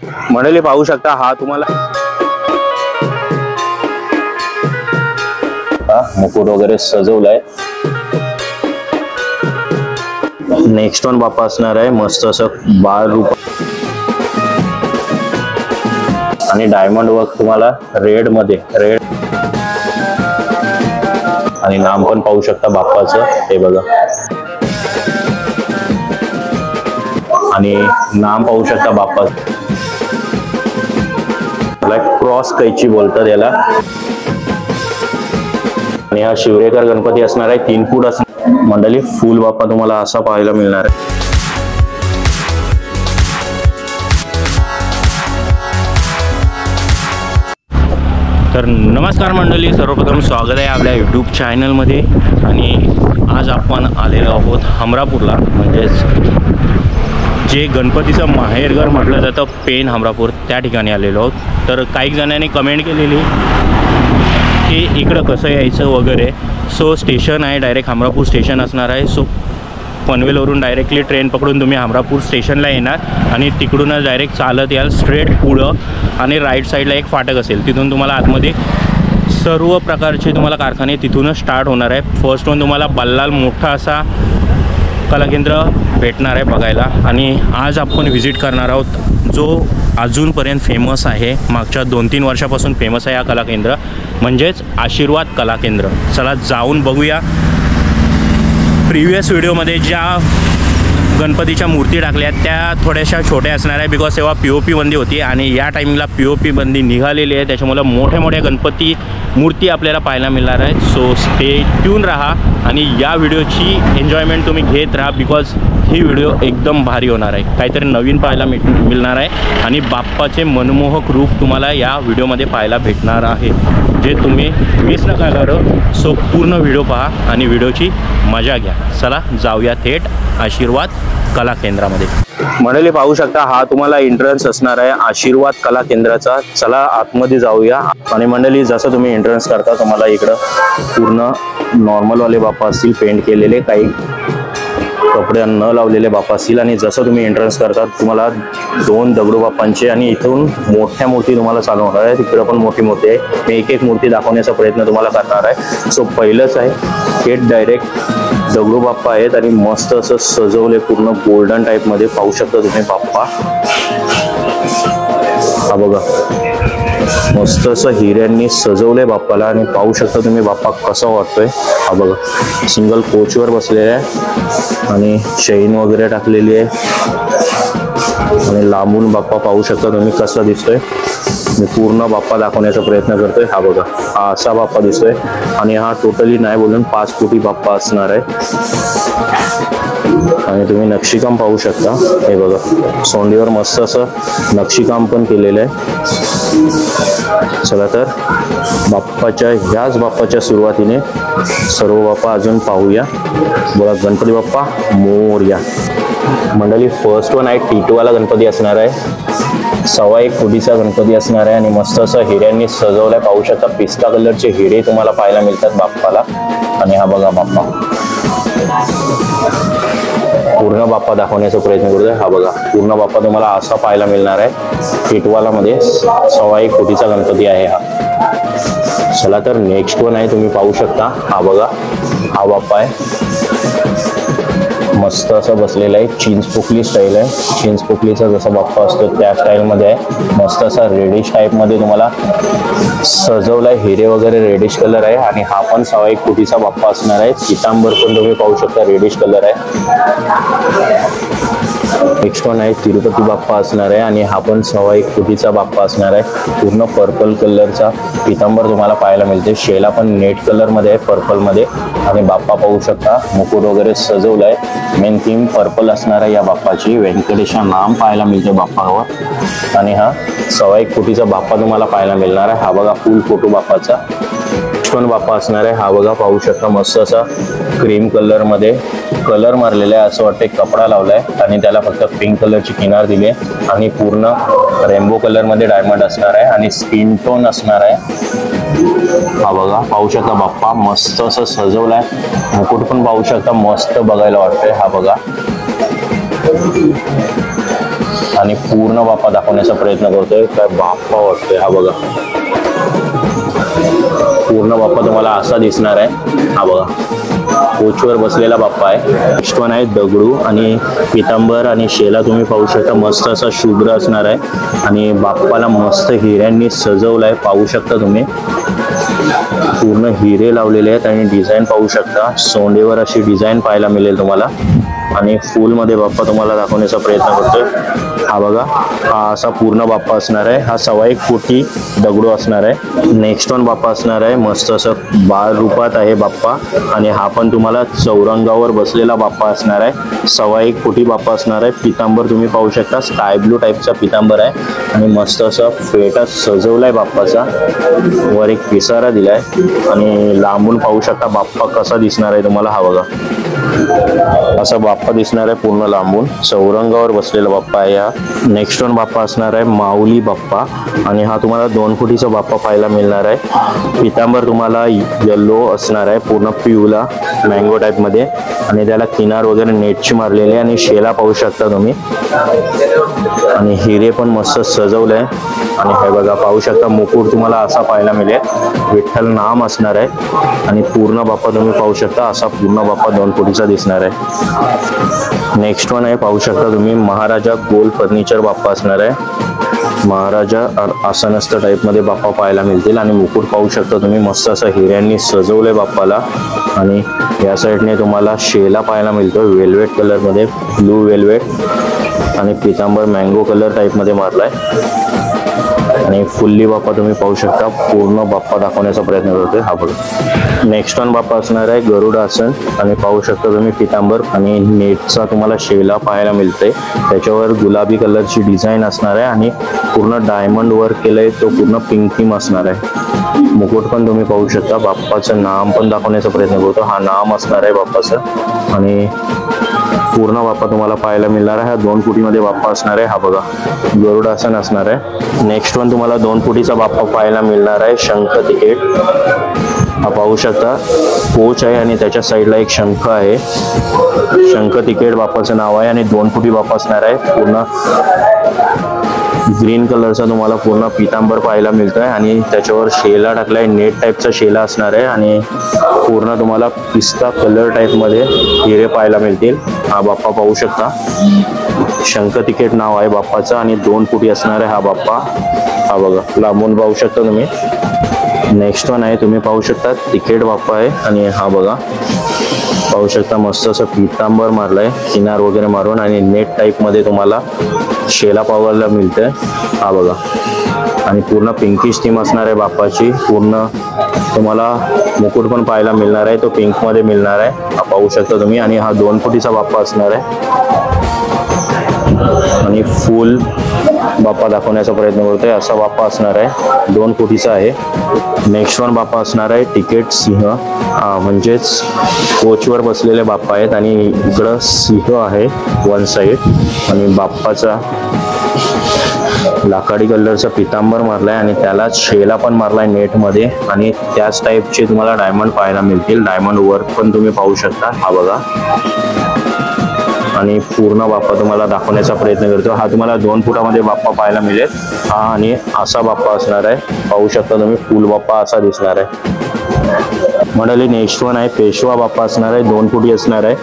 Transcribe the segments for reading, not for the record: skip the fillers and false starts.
मंडळी पाहू शकता हा तुम्हाला मुकुट वगैरे सजवलाय। नेक्स्ट वन बाप्पा असणार आहे मस्त असं बाळ रूप आणि डायमंड वर्क तुम्हाला रेड मध्ये रेड आणि नाम पण पाहू शकता बाप्पाचं हे बघा आणि नाम पाहू शकता बाप्पाचं क्रॉस कैची बोलतात याला आणि हा शिवरेकर गणपती असणार आहे 3 फूट असणार। मंडळी फुल बाप्पा तुम्हाला असा पाहायला मिळणार आहे। तर नमस्कार मंडळी, सर्वप्रथम स्वागत आहे आपल्या यूट्यूब चॅनलमध्ये आणि आज आपण आलेलो आहोत हमरापूरला, म्हणजेच जे गणपतीचं माहेरघर म्हटलं जातं पेन हमरापूर, त्या ठिकाणी आलेलो आहोत। तर काही जणांनी कमेंट केलेली की इकडं कसं यायचं वगैरे। सो स्टेशन आहे डायरेक्ट हमरापूर स्टेशन असणार आहे। सो पनवेलवरून डायरेक्टली ट्रेन पकडून तुम्ही हमरापूर स्टेशनला येणार आणि तिकडूनच डायरेक्ट चालत याल स्ट्रेट पुढं आणि राईट साईडला एक फाटक असेल, तिथून तुम्हाला आतमध्ये सर्व प्रकारचे तुम्हाला कारखाने तिथूनच स्टार्ट होणार आहे। फर्स्ट वन तुम्हाला बल्लाल मोठा असा कलाकेंद्र भेटणार आहे बघायला आणि आज आपण व्हिजिट करणार आहोत जो अजूनपर्यंत फेमस आहे, मागच्या 2-3 वर्षापासून फेमस आहे हा कलाकेंद्र, म्हणजेच आशीर्वाद कलाकेंद्र। चला जाऊन बघूया। प्रिव्हियस व्हिडिओमध्ये ज्या गणपतीच्या मूर्ती टाकल्या त्या थोड्याशा छोट्या असणार आहे, बिकॉज तेव्हा POP बंदी होती आणि या टाईमला POP बंदी निघालेली आहे, त्याच्यामुळे मोठ्या मोठ्या गणपती मूर्ती आपल्याला पाहायला मिळणार आहेत। सो स्टे ट्यून राहा आणि या व्हिडिओची एन्जॉयमेंट तुम्ही घेत राहा, बिकॉज ही व्हिडिओ एकदम भारी होणार आहे, काहीतरी नवीन पाहायला मिळणार आहे आणि बाप्पाचे मनमोहक रूप तुम्हाला या व्हिडिओमध्ये पाहायला भेटणार आहे, जे तुम्ही मिस नका करू। सो पूर्ण व्हिडिओ पहा आणि व्हिडिओची मजा घ्या। चला जाऊया थेट आशीर्वाद कला केंद्रामध्ये। मंडळी पाहू शकता हा तुम्हाला एंट्रन्स असणार आहे आशीर्वाद कला केंद्राचा। चला आतमध्ये जाऊया आणि मंडळी जसं तुम्ही एंट्रन्स करता तुम्हाला इकडं पूर्ण नॉर्मल वाले बाप्पा असतील, पेंट केलेले, काही कपडे न लावलेले बाप्पा असतील आणि जसं तुम्ही एंट्रन्स करता तुम्हाला 2 दगडू बाप्पांचे आणि इथून मोठ्या मूर्ती तुम्हाला चालू होणार आहे। तिकडं पण मोठी मूर्ती आहे, मी एक मूर्ती दाखवण्याचा प्रयत्न तुम्हाला करणार आहे। सो पहिलंच आहे हे डायरेक्ट दगडू बाप्पा आहेत आणि मस्त असं सजवले पूर्ण गोल्डन टाईप मध्ये, पाहू शकता तुम्ही बाप्पा हा बघा मस्त असं हिऱ्यांनी सजवले बाप्पाला आणि पाहू शकता तुम्ही बाप्पा कसा वाटतोय हा बघा। सिंगल कोचवर बसलेला आहे आणि चैन वगैरे टाकलेली आहे आणि लांबून बाप्पा पाहू शकता तुम्ही कसा दिसतोय। मी पूर्ण बाप्पा दाखवण्याचा प्रयत्न करतोय हा बघा, हा असा बाप्पा दिसतोय आणि हा टोटली नाही बोलून 5 फुटी बाप्पा असणार आहे आणि तुम्ही नक्षीकाम पाहू शकता हे बघा, सोंडीवर मस्त असं नक्षीकाम पण केलेलं आहे। चला तर ह्याच बाप्पाच्या सुरुवातीने सर्व बाप्पा अजून पाहूया। बोला गणपती बाप्पा मोरया। मंडळी फर्स्ट वन आहे टीटवाला गणपती असणार आहे, 1.25 फुटीचा गणपती असणार आहे आणि मस्त असं हिऱ्यांनी सजवलाय, पाहू शकता पिस्ता कलरचे हिरे तुम्हाला पाहायला मिळतात बाप्पाला आणि हा बघा बाप्पा पूर्ण बाप्पा दाखवण्याचा प्रयत्न करतोय हा बघा, पूर्ण बाप्पा तुम्हाला असा पाहायला मिळणार आहे। टिटवाला मध्ये 1.25 फुटीचा गणपती आहे हा। चला तर नेक्स्ट वन आहे तुम्ही पाहू शकता हा बघा, हा बाप्पा आहे मस्त असं बसलेला आहे, चिंचपोकली स्टाईल आहे, चिंचपोकलीचा जसा बाप्पा असतो त्या स्टाईल मध्ये आहे। मस्त असा रेडिश टाईप मध्ये तुम्हाला सजवलाय, हिरे वगैरे रेडिश कलर आहे आणि हा पण 1.25 फुटीचा बाप्पा असणार आहे। पितांबर पण तुम्ही पाहू शकता रेडिश कलर आहे। नेक्स्ट वन आहे तिरुपती बाप्पा असणार आहे आणि हा पण 1.25 फुटीचा बाप्पा असणार आहे। पूर्ण पर्पल कलरचा पितांबर तुम्हाला पाहायला मिळते, शेला पण नेट कलर मध्ये आहे पर्पल मध्ये आणि बाप्पा पाहू शकता मुकुट वगैरे सजवलाय, मेन थीम पर्पल असणार आहे या बाप्पाची। व्यंकटेशा नाम पाहायला मिळते बाप्पावर आणि हा 1.25 फुटीचा बाप्पा तुम्हाला पाहायला मिळणार आहे। हा बघा फुल फोटो बाप्पाचा पण बाप्पा असणार आहे, हा बघा पाहू शकता मस्त असा क्रीम कलर मध्ये कलर मारलेला आहे, असं वाटतं कपडा लावलाय आणि त्याला फक्त पिंक कलरची किनार दिली आहे आणि पूर्ण रेनबो कलर मध्ये डायमंड असणार आहे आणि स्किन टोन असणार आहे। हा बघा पाहू शकता बाप्पा मस्त असं सजवलाय, मुकुट पण पाहू शकता मस्त बघायला वाटतंय हा बघा आणि पूर्ण बाप्पा दाखवण्याचा प्रयत्न करतोय. काय बाप्पा वाटतोय हा बघा. पूर्ण बाप्पा तुम्हाला असा दिसणार आहे. हा बघा कोचवर बसलेला बाप्पा आहे. नेक्स्ट वन आहे दगडू आणि पितांबर आणि शेला तुम्ही पाहू शकता. मस्त असा शुभ्र असणार आहे आणि बाप्पाला मस्त हिऱ्यांनी सजवलाय. पाहू शकता तुम्ही पूर्ण हिरे लावलेले आहेत आणि डिझाईन पाहू शकता. सोंडेवर अशी डिझाईन पाहायला मिळेल तुम्हाला आणि फुल मध्ये बाप्पा तुम्हाला दाखवण्याचा प्रयत्न करतोय. हा बघा हा असा पूर्ण बाप्पा असणार आहे. हा 1.25 फुटी दगडू असणार आहे. नेक्स्ट वन बाप्पा असणार आहे. मस्त असं बाळ रूपात आहे बाप्पा आणि हा पण तुम्हाला चौरंगावर बसलेला बाप्पा असणार आहे. 1.25 फुटी बाप्पा असणार आहे. पितांबर तुम्ही पाहू शकता. स्काय ब्लू टाईपचा पितांबर आहे आणि मस्त असं फेटा सजवलाय बाप्पाचा. वर एक पिसारा दिलाय आणि लांबून पाहू शकता बाप्पा कसा दिसणार आहे तुम्हाला. हा बघा असा बाप्पा दिसणार आहे पूर्ण लांबून. चौरंगावर बसलेला बाप्पा आहे हा. नेक्स्ट वन बाप्पा असणार आहे माऊली बाप्पा आणि हा तुम्हाला 2 फुटीचा बाप्पा पाहायला मिळणार आहे. पितांबर तुम्हाला येल्लो असणार आहे पूर्ण पिवला मँगो टाईप मध्ये आणि त्याला किनार वगैरे नेटची मारलेली आणि शेला पाहू शकता तुम्ही आणि हिरे पण मस्त सजवले आणि हे बघा पाहू शकता. मुकुट तुम्हाला असा पाहायला मिळेल. विठ्ठल नाम असणार आहे आणि पूर्ण बाप्पा तुम्ही पाहू शकता. असा पूर्ण बाप्पा 2 फुटीचा दिसणार आहे. नेक्स्ट वन आहे पाहू शकता तुम्ही महाराजा गोल फर्निचर बाप्पा असणार आहे. महाराजा आसनस्थ टाईप मध्ये बाप्पा पाहायला मिळतील आणि मुकुट पाहू शकता तुम्ही मस्त असं हिऱ्यांनी सजवलंय बाप्पाला आणि या साईडने तुम्हाला शेला पाहायला मिळतो वेल्वेट कलर मध्ये, ब्लू वेल्वेट आणि पितांबर मँगो कलर टाईप मध्ये मारलाय आणि फुल्ली बाप्पा तुम्ही पाहू शकता. पूर्ण बाप्पा दाखवण्याचा प्रयत्न करतोय. हा बघा नेक्स्ट वन बाप्पा असणार आहे गरुडासन आणि पाहू शकता तुम्ही पितांबर आणि नेटचा तुम्हाला शेला पाहायला मिळतोय. त्याच्यावर गुलाबी कलरची डिझाईन असणार आहे आणि पूर्ण डायमंड वर्क केलंय. तो पूर्ण पिंक थीम असणार आहे. मुकुट पण तुम्ही पाहू शकता. बाप्पाचं नाम पण दाखवण्याचा प्रयत्न करतो. हा नाम असणार आहे बाप्पाचं आणि पूर्ण बाप्पा तुम्हाला पाहायला मिळणार आहे. हा 2 फुटीमध्ये बाप्पा असणार आहे. हा बघा गरुडासन असणार आहे. नेक्स्ट वन तुम्हाला 2 फुटीचा बाप्पा पाहायला मिळणार आहे शंख तिकीट. हा पाहू शकता कोच आहे आणि त्याच्या साईडला एक शंख आहे. शंख तिकीट बाप्पाचं नाव आहे आणि 2 फुटी बाप्पा असणार आहे. पूर्ण ग्रीन कलरचा तुम्हाला पूर्ण पितांबर पाहायला मिळतोय आणि त्याच्यावर शेला टाकलाय. नेट टाईपचा शेला असणार आहे आणि पूर्ण तुम्हाला पिस्ता कलर टाईप मध्ये हिरे पाहायला मिळतील. हा बाप्पा पाहू शकता. शंख तिकीट नाव आहे बाप्पाचं आणि 2 फुटी असणार आहे हा बाप्पा. हा बघा लांबून पाहू शकता तुम्ही. नेक्स्ट वन आहे तुम्ही पाहू शकता तिकीट बाप्पा आहे आणि हा बघा पाहू शकता मस्त असं पितांबर मारलाय किनार वगैरे मारून आणि नेट टाईप मध्ये तुम्हाला शेला पाहायला मिळतंय. हा बघा आणि पूर्ण पिंकिश थीम असणार आहे बाप्पाची. पूर्ण तुम्हाला मुकुट पण पाहायला मिळणार आहे. तो पिंक मध्ये मिळणार आहे. हा पाहू शकता तुम्ही आणि हा 2 फुटीचा बाप्पा असणार आहे आणि फुल बाप्पा दाखवण्याचा प्रयत्न करतोय. असा बाप्पा असणार आहे. 2 फुटीचा आहे. नेक्स्ट वन बाप्पा असणार आहे टिकेट सिंह. म्हणजेच कोचवर बसलेले बाप्पा आहेत आणि इकडं सिंह आहे वन साईड आणि बाप्पाचा लाकडी कलरचा पितांबर मारलाय आणि त्याला शेला पण मारलाय नेट मध्ये आणि त्याच टाईपचे तुम्हाला डायमंड पाहायला मिळतील. डायमंड वर्क पण तुम्ही पाहू शकता. हा बघा आणि पूर्ण बाप्पा तुम्हाला दाखवण्याचा प्रयत्न करतो. हा तुम्हाला 2 फुटामध्ये बाप्पा पाहायला मिळेल. हा आणि असा बाप्पा असणार आहे. पाहू शकता तुम्ही फुल बाप्पा असा दिसणार आहे. मंडळी नेक्स्ट वन आहे पेशवा बाप्पा असणार आहे. 2 फुटी असणार आहे.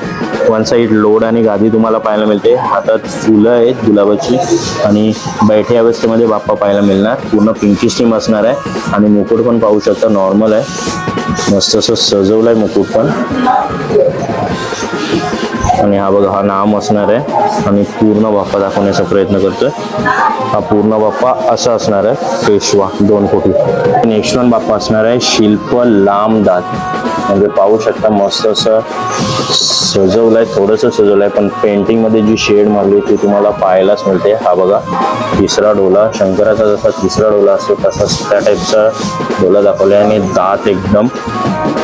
वन साईड लोड आणि गादी तुम्हाला पाहायला मिळते. हातात फुलं आहेत गुलाबाची आणि बैठ्या अवस्थेमध्ये बाप्पा पाहायला मिळणार. पूर्ण पिंकिश थीम असणार आहे आणि मुकुट पण पाहू शकता नॉर्मल आहे. मस्त असं सजवलंय मुकुट पण आणि हा बघा हा नाम असणार आहे आणि पूर्ण बाप्पा दाखवण्याचा प्रयत्न करतोय. हा पूर्ण बाप्पा असा असणार आहे पेशवा 2 फुटी. नेक्स्ट वन बाप्पा असणार आहे शिल्प लांब दात. म्हणजे पाहू शकता मस्त असं सजवलंय. थोडंसं सजवलंय पण पेंटिंग मध्ये जी शेड मारली ती तुम्हाला पाहायलाच मिळते. हा बघा तिसरा डोला शंकराचा जसा तिसरा डोला असतो तसाच त्या टाईपचा डोला दाखवलाय आणि दात एकदम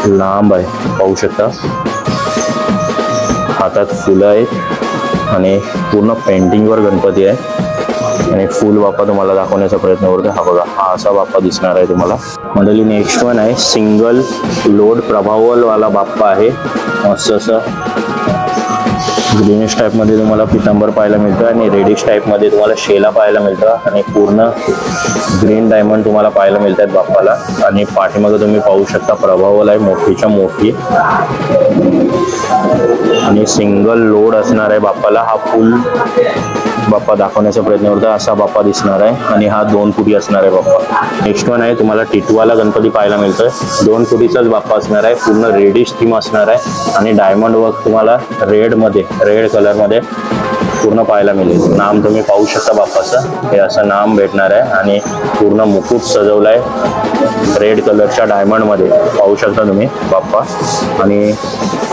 लांब आहे. पाहू शकता हातात फुलं आहेत आणि पूर्ण पेंटिंगवर गणपती आहे आणि फुल बाप्पा तुम्हाला दाखवण्याचा प्रयत्न करतो. हा बघा हा असा बाप्पा दिसणार आहे तुम्हाला. मंडळी नेक्स्ट वन आहे सिंगल लोड प्रभाववाला बाप्पा आहे. मस्त असं ग्रीनिश टाईप मध्ये तुम्हाला पितांबर पाहायला मिळतं आणि रेडिश टाईप मध्ये तुम्हाला शेला पाहायला मिळतं आणि पूर्ण ग्रीन डायमंड तुम्हाला पाहायला मिळतात बाप्पाला. आणि पाठीमागे तुम्ही पाहू शकता प्रभावल आहे मोठीच्या मोठी आणि सिंगल लोड असणार आहे बाप्पाला. हा फुल बाप्पा दाखवण्याचा प्रयत्न करतो असा बाप्पा दिसणार आहे आणि हा 2 फुटी असणार आहे बाप्पा. नेक्स्ट वन आहे तुम्हाला टिटवाला गणपती पाहायला मिळतोय. 2 फुटीचाच बाप्पा असणार आहे. पूर्ण रेडिश थीम असणार आहे आणि डायमंड वर्क तुम्हाला रेड कलर मध्ये पूर्ण पाहायला मिळेल. नाम तुम्ही पाहू शकता बाप्पाचं, हे असं नाम भेटणार आहे आणि पूर्ण मुकुट सजवलाय रेड कलरच्या डायमंड मध्ये पाहू शकता तुम्ही बाप्पा. आणि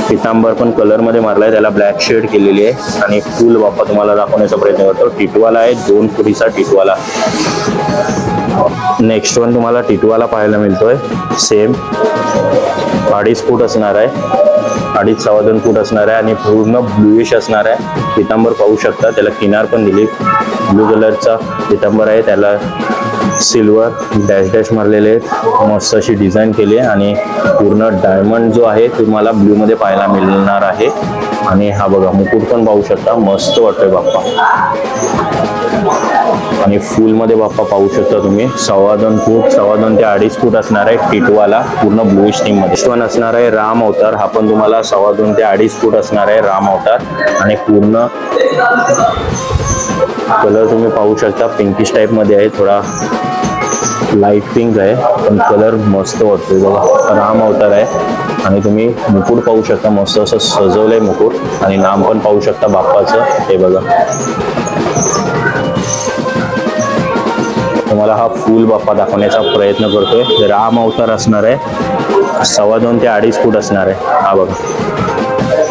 पितांबर पण कलर मध्ये मारलाय, त्याला ब्लॅक शेड केलेली आहे आणि फुल बाप्पा तुम्हाला दाखवण्याचा प्रयत्न करतो. टिटवाला आहे 2 फुटीचा टिटवाला. नेक्स्ट वन तुम्हाला टिटवाला पाहायला मिळतोय. सेम 2.5 फूट असणार आहे, 2.5 सव्वा 2 फूट असणार आहे आणि पूर्ण ब्लूइश असणार आहे. पितांबर पाहू शकता, त्याला किनार पण दिली, ब्लू कलरचा पितांबर आहे. त्याला सिल्वर डॅश मारलेले मस्त अशी डिझाईन केली आहे आणि पूर्ण डायमंड जो आहे तुम्हाला ब्लू मध्ये पाहायला मिळणार आहे. आणि हा बघा मुकुट पण पाहू शकता, मस्त वाटतोय बाप्पा. आणि फुल मध्ये बाप्पा पाहू शकता तुम्ही 2.25 फूट, 2.25 ते 2.5 फूट असणार आहे टिटवाला पूर्ण ब्लूइश थीम मध्ये. पण असणार आहे राम अवतार, हा पण तुम्हाला 2.25 ते 2.5 फूट असणार आहे राम अवतार आणि पूर्ण कलर तुम्ही पाहू शकता पिंकिश टाइप मध्ये आहे, थोडा लाईट पिंक आहे पण कलर मस्त वाटतोय बघा. राम अवतार आहे आणि तुम्ही मुकुट पाहू शकता, मस्त असं सजवलंय मुकुट आणि नाम पण पाहू शकता बाप्पाचं, हे बघा. तुम्हाला हा फुल बाप्पा दाखवण्याचा प्रयत्न करतोय. राम अवतार असणार आहे, 2.25 ते 2.5 फूट असणार आहे, हा बघा.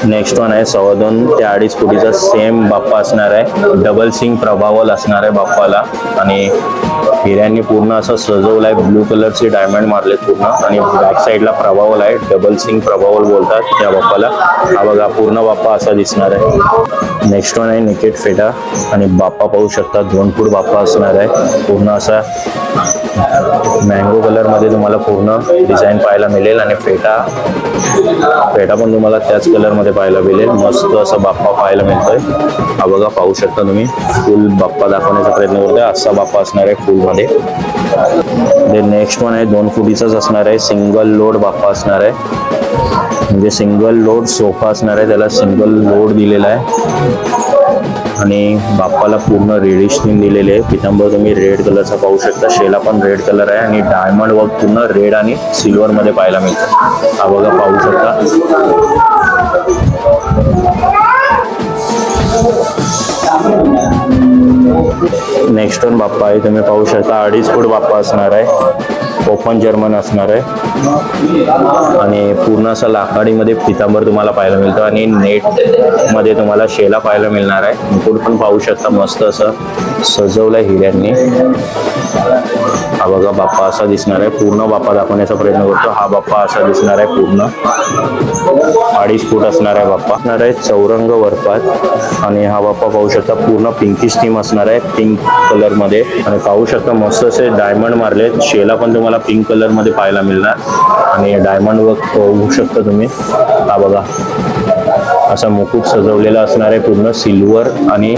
नेक्स्ट वन आहे 2.25 ते 2.5 फुटीचा सेम बाप्पा असणार आहे. डबल सिंग प्रभावल असणार आहे बाप्पाला आणि हिऱ्यांनी पूर्ण असं सजवलाय, ब्लू कलरचे डायमंड मारले पूर्ण आणि बॅक साईडला प्रभावल आहे, डबल सिंग प्रभावल बोलतात त्या बाप्पाला. हा बघा पूर्ण बाप्पा असा दिसणार आहे. नेक्स्ट वन आहे निकेट फेटा आणि बाप्पा पाहू शकता 2 फूट बाप्पा असणार आहे. पूर्ण असा मँगो कलर मध्ये तुम्हाला पूर्ण डिझाईन पाहायला मिळेल आणि फेटा पण तुम्हाला त्याच कलर मध्ये पाहायला मिळेल. मस्त असा बाप्पा पाहायला मिळतोय, हा बघा पाहू शकता तुम्ही. फुल बाप्पा दाखवण्याचा प्रयत्न करतोय, असा बाप्पा असणार आहे फुल मध्ये. नेक्स्ट वन आहे 2 फुटीचाच असणार आहे, सिंगल लोड बाप्पा असणार आहे, म्हणजे सिंगल लोड सोफा असणार आहे, त्याला सिंगल लोड दिलेला आहे आणि बाप्पाला पूर्ण रेडिश थीम दिलेले आहे. पितांबर तुम्ही रेड कलरचा पाहू शकता, शेला पण रेड कलर आहे आणि डायमंड वर्क पूर्ण रेड आणि सिल्वर मध्ये पाहायला मिळतं, हा बघा पाहू शकता. नेक्स्ट वन बाप्पा आहे, तुम्ही पाहू शकता 2.5 फूट बाप्पा असणार आहे, ओपन जर्मन असणार आहे आणि पूर्ण असं लाकडामध्ये पितांबर तुम्हाला पाहायला मिळतं आणि नेट मध्ये तुम्हाला शेला पाहायला मिळणार आहे. मुकुट पण पाहू शकता, मस्त असं सजवलंय हिऱ्यांनी, हा बघा बाप्पा असा दिसणार आहे. पूर्ण बाप्पा दाखवण्याचा प्रयत्न करतो, हा बाप्पा असा दिसणार आहे, पूर्ण 2.5 फूट असणार आहे बाप्पा. असणार आहे चौरंग वर्पात आणि हा बाप्पा पाहू शकता पूर्ण पिंकिश थीम असणार आहे, पिंक कलर मध्ये आणि पाहू शकता मस्त असे डायमंड मारले. शेला पण तुम्हाला पिंक कलर मध्ये पाहायला मिळणार आणि डायमंड वर्क पाहू शकता तुम्ही, हा बघा असा मुकुट सजवलेला असणार आहे पूर्ण सिल्वर आणि